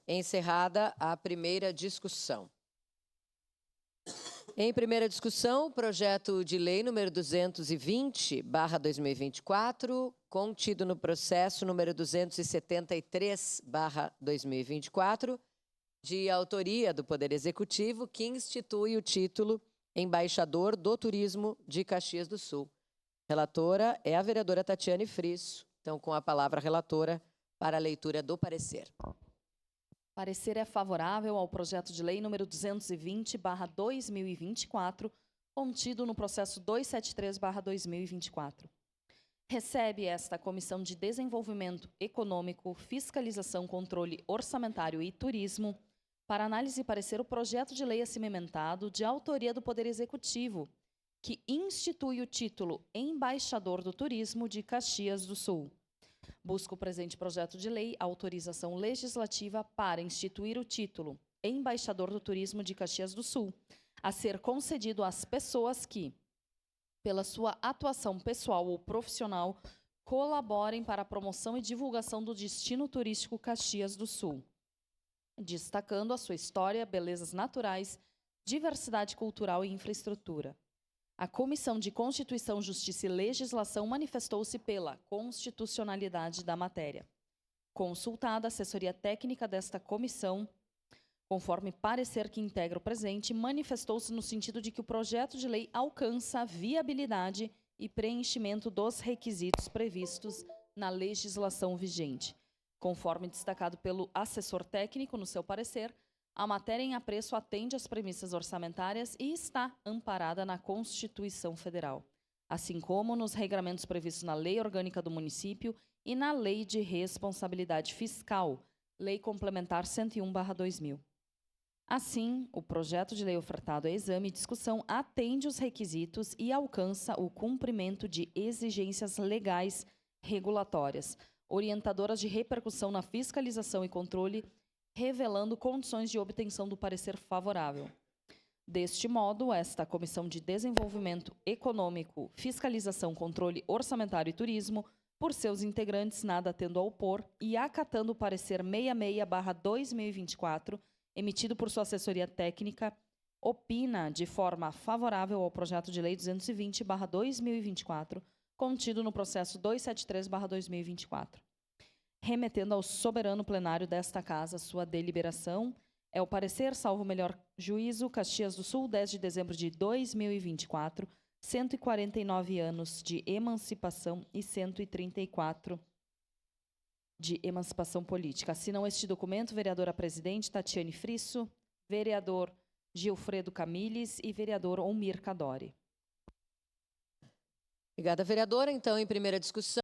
Encerrada a primeira discussão. Em primeira discussão, projeto de lei número 220/2024, contido no processo número 273/2024, de autoria do Poder Executivo, que institui o título Embaixador do Turismo de Caxias do Sul. Relatora é a vereadora Tatiane Frisso. Então, com a palavra, a relatora, para a leitura do parecer. Parecer é favorável ao projeto de lei número 220/2024, contido no processo 273/2024. Recebe esta Comissão de Desenvolvimento Econômico, Fiscalização, Controle Orçamentário e Turismo para análise e parecer o projeto de lei acima ementado, de autoria do Poder Executivo, que institui o título Embaixador do Turismo de Caxias do Sul. Busca o presente projeto de lei a autorização legislativa para instituir o título Embaixador do Turismo de Caxias do Sul, a ser concedido às pessoas que, pela sua atuação pessoal ou profissional, colaborem para a promoção e divulgação do destino turístico Caxias do Sul, destacando a sua história, belezas naturais, diversidade cultural e infraestrutura. A Comissão de Constituição, Justiça e Legislação manifestou-se pela constitucionalidade da matéria. Consultada a assessoria técnica desta comissão, conforme parecer que integra o presente, manifestou-se no sentido de que o projeto de lei alcança a viabilidade e preenchimento dos requisitos previstos na legislação vigente. Conforme destacado pelo assessor técnico no seu parecer, a matéria em apreço atende às premissas orçamentárias e está amparada na Constituição Federal, assim como nos regramentos previstos na Lei Orgânica do Município e na Lei de Responsabilidade Fiscal, Lei Complementar 101/2000. Assim, o projeto de lei ofertado a exame e discussão atende os requisitos e alcança o cumprimento de exigências legais regulatórias, orientadoras de repercussão na fiscalização e controle, revelando condições de obtenção do parecer favorável. Deste modo, esta Comissão de Desenvolvimento Econômico, Fiscalização, Controle Orçamentário e Turismo, por seus integrantes, nada tendo a opor e acatando o parecer 66/2024, emitido por sua assessoria técnica, opina de forma favorável ao projeto de lei 220/2024, contido no processo 273/2024. Remetendo ao soberano plenário desta Casa sua deliberação, é o parecer, salvo melhor juízo, Caxias do Sul, 10 de dezembro de 2024, 149 anos de emancipação e 134 de emancipação política. Assinam este documento vereadora presidente Tatiane Frisso, vereador Gilfredo Camilles e vereador Omir Cadori. Obrigada, vereadora. Então, em primeira discussão,